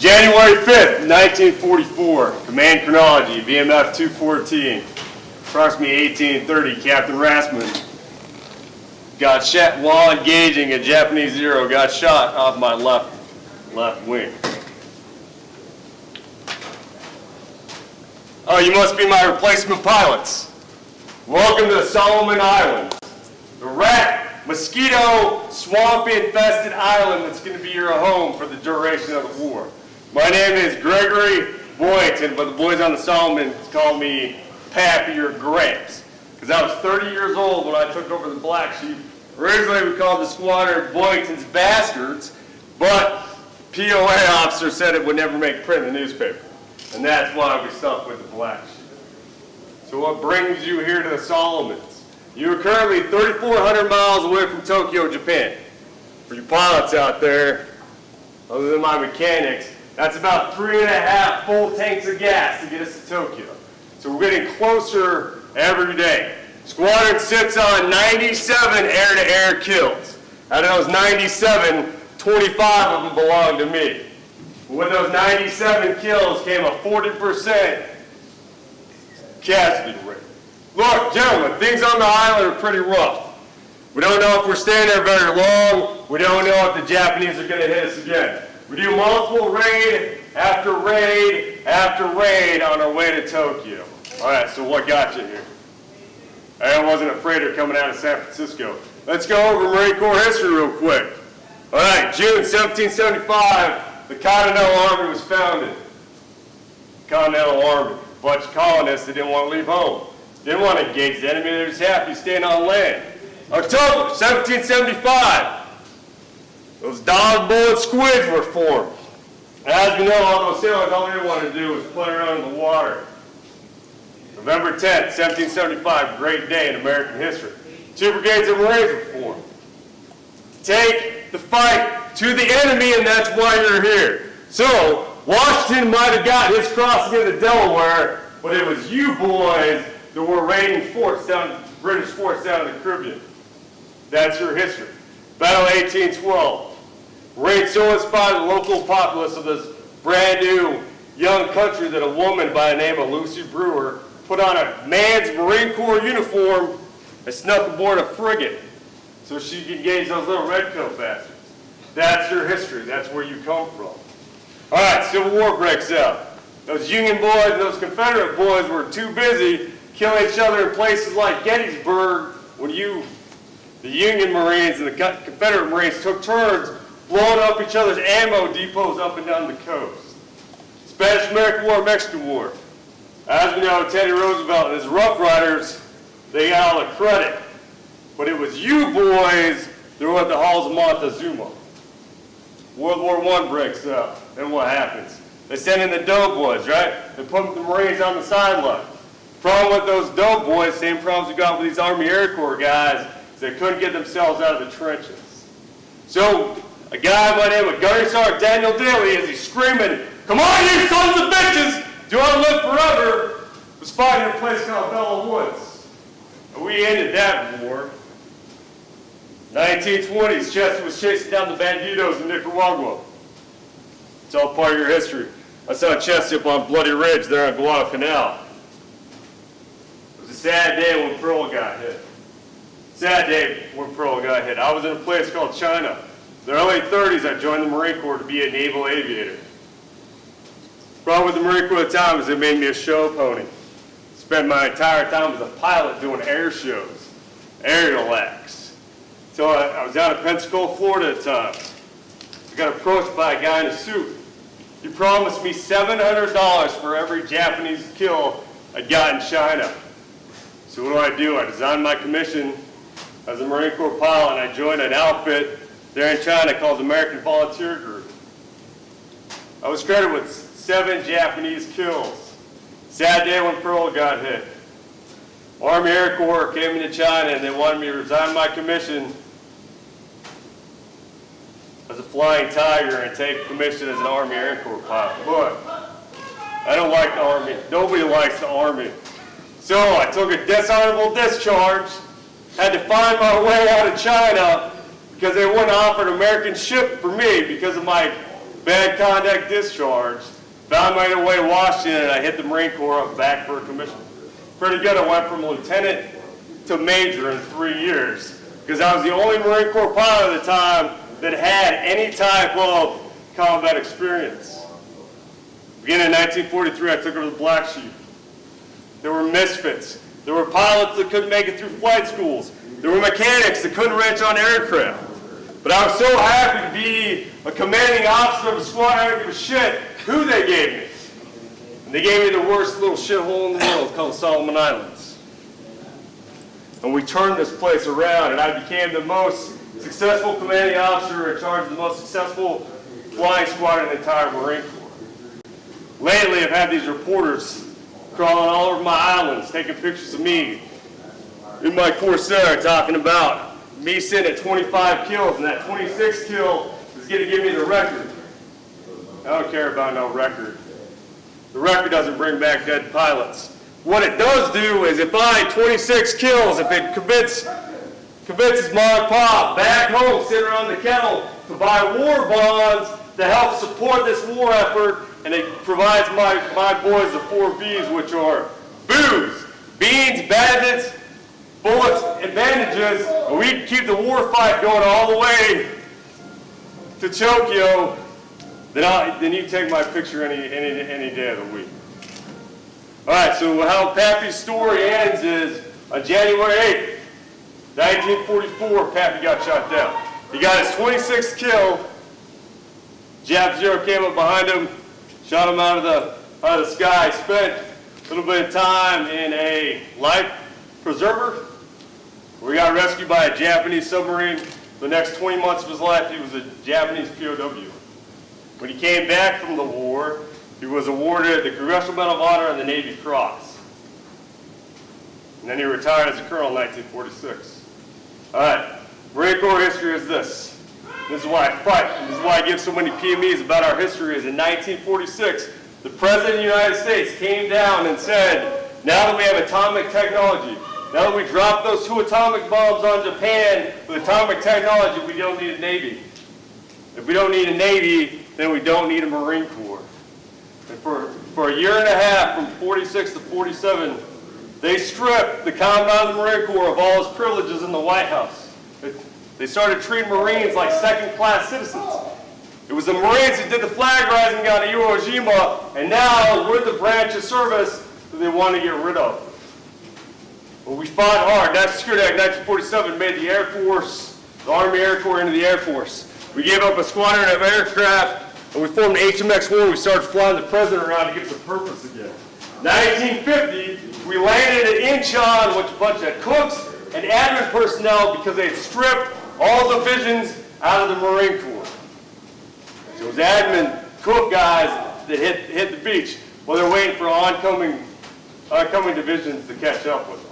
January 5th, 1944, Command Chronology, VMF 214, approximately 1830, Captain Rassman got shot while engaging a Japanese Zero, got shot off my left wing. Oh, you must be my replacement pilots. Welcome to the Solomon Islands, the rat, mosquito, swamp-infested island that's going to be your home for the duration of the war. My name is Gregory Boyington, but the boys on the Solomon call me Pappy or Gramps, because I was 30 years old when I took over the Black Sheep. Originally we called the squadron Boyington's Bastards, but POA officer said it would never make print in the newspaper, and that's why we stuck with the Black Sheep. So what brings you here to the Solomons? You are currently 3,400 miles away from Tokyo, Japan. For you pilots out there, other than my mechanics, that's about 3.5 full tanks of gas to get us to Tokyo. So we're getting closer every day. Squadron sits on 97 air-to-air kills. Out of those 97, 25 of them belong to me. But with those 97 kills came a 40% casualty rate. Look, gentlemen, things on the island are pretty rough. We don't know if we're staying there very long. We don't know if the Japanese are going to hit us again. We do multiple raid after raid after raid on our way to Tokyo. All right, so what got you here? I wasn't afraid of coming out of San Francisco. Let's go over Marine Corps history real quick. All right, June 1775, the Continental Army was founded. Continental Army, a bunch of colonists that didn't want to leave home. Didn't want to engage the enemy, they were just happy staying on land. October 1775, those dog bullet squids were formed. As we know, all those sailors, all they wanted to do was play around in the water. November 10th, 1775, great day in American history. 2 brigades of Marines were formed. Take the fight to the enemy, and that's why you're here. So, Washington might have got his crossing into Delaware, but it was you boys that were raiding forts down, British forts down in the Caribbean. That's your history. Battle of 1812. Raid so inspired the local populace of this brand new young country that a woman by the name of Lucy Brewer put on a man's Marine Corps uniform and snuck aboard a frigate so she could engage those little redcoat bastards. That's your history. That's where you come from. All right, Civil War breaks out. Those Union boys and those Confederate boys were too busy killing each other in places like Gettysburg when the Union Marines and the Confederate Marines took turns blowing up each other's ammo depots up and down the coast. Spanish-American War, Mexican War. As we know, Teddy Roosevelt and his Rough Riders, they got all the credit. But it was you boys that were at the halls of Montezuma. World War I breaks out. Then what happens? They send in the doughboys, right? They put the Marines on the sideline. Problem with those doughboys, same problems we got with these Army Air Corps guys, is they couldn't get themselves out of the trenches. So, a guy by the name of Gunnery Sergeant Daniel Daly, as he's screaming, "Come on, you sons of bitches! Do I live forever?" was fighting in a place called Bella Woods. And we ended that war. 1920s, Chester was chasing down the banditos in Nicaragua. It's all part of your history. I saw Chester up on Bloody Ridge there on Guadalcanal. It was a sad day when Pearl got hit. Sad day when Pearl got hit. I was in a place called China. In the early 30s, I joined the Marine Corps to be a naval aviator. Problem with the Marine Corps at the time is it made me a show pony. Spent my entire time as a pilot doing air shows, aerial acts. So I was out in Pensacola, Florida at the time. I got approached by a guy in a suit. He promised me $700 for every Japanese kill I got in China. So what do? I designed my commission as a Marine Corps pilot, and I joined an outfit there in China called the American Volunteer Group. I was credited with 7 Japanese kills. Sad day when Pearl got hit. Army Air Corps came into China and they wanted me to resign my commission as a Flying Tiger and take commission as an Army Air Corps pilot. But I don't like the Army. Nobody likes the Army. So I took a dishonorable discharge, had to find my way out of China because they wouldn't offer an American ship for me because of my bad conduct discharge. Found my way to Washington, and I hit the Marine Corps. I was back for a commission. Pretty good. I went from lieutenant to major in 3 years because I was the only Marine Corps pilot at the time that had any type of combat experience. Beginning in 1943, I took over the Black Sheep. There were misfits. There were pilots that couldn't make it through flight schools. There were mechanics that couldn't wrench on aircraft. But I was so happy to be a commanding officer of a squad, I didn't give a shit who they gave me. And they gave me the worst little shithole in the world called Solomon Islands. And we turned this place around, and I became the most successful commanding officer in charge of the most successful flying squad in the entire Marine Corps. Lately, I've had these reporters crawling all over my islands, taking pictures of me in my Corsair, talking about me sitting at 25 kills, and that 26th kill is going to give me the record. I don't care about no record. The record doesn't bring back dead pilots. What it does do is if I 26 kills, if it convinces mom and pop back home sitting around the kettle to buy war bonds to help support this war effort, and it provides my boys the 4 Bs, which are booze, beans, bandits, bullets, and bandages, and we keep the war fight going all the way to Tokyo, then you take my picture any day of the week. All right, so how Pappy's story ends is on January 8th, 1944, Pappy got shot down. He got his 26th kill. Jap Zero came up behind him, shot him out of the sky. Spent a little bit of time in a life preserver. We got rescued by a Japanese submarine. The next 20 months of his life, he was a Japanese POW. When he came back from the war, he was awarded the Congressional Medal of Honor and the Navy Cross. And then he retired as a colonel in 1946. All right, Marine Corps history is this. This is why I fight. This is why I give so many PMEs about our history. Is in 1946, the President of the United States came down and said, now that we have atomic technology, now that we dropped those 2 atomic bombs on Japan with atomic technology, we don't need a Navy. If we don't need a Navy, then we don't need a Marine Corps. And for a year and a half, from 46 to 47, they stripped the Commandant of the Marine Corps of all his privileges in the White House. They started treating Marines like second-class citizens. It was the Marines that did the flag rising on Iwo Jima, and now we're the branch of service that they want to get rid of. Well, we fought hard. National Security Act 1947 made the Air Force, the Army Air Corps into the Air Force. We gave up a squadron of aircraft, and we formed HMX-1. We started flying the president around to get some purpose again. 1950, we landed at Incheon with a bunch of cooks and admin personnel because they had stripped all divisions out of the Marine Corps. So it was admin, cook guys that hit the beach while they're waiting for oncoming divisions to catch up with them.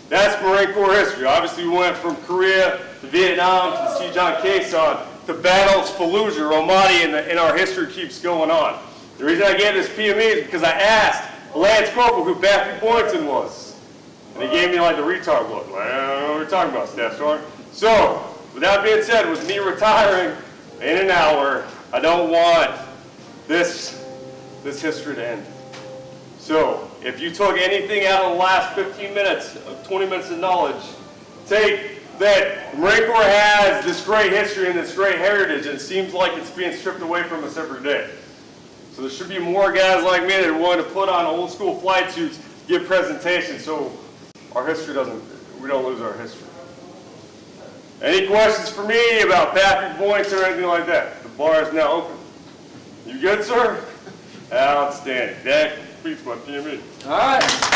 That's Marine Corps history. Obviously, we went from Korea to Vietnam to the Sejong Quezon to battles Fallujah, Ramadi, and our history keeps going on. The reason I gave this PME is because I asked a Lance Corporal who Pappy Boyington was. And he gave me like the retard look. Like, I don't know what you're talking about, Staff Sergeant. So, with that being said, with me retiring in an hour, I don't want this history to end. So, if you took anything out of the last 15 minutes, 20 minutes of knowledge, take that the Marine Corps has this great history and this great heritage, and it seems like it's being stripped away from us every day. So there should be more guys like me that are willing to put on old school flight suits, give presentations, so our history we don't lose our history. Any questions for me about Pappy points or anything like that? The bar is now open. You good, sir? Outstanding. That completes my PME. All right.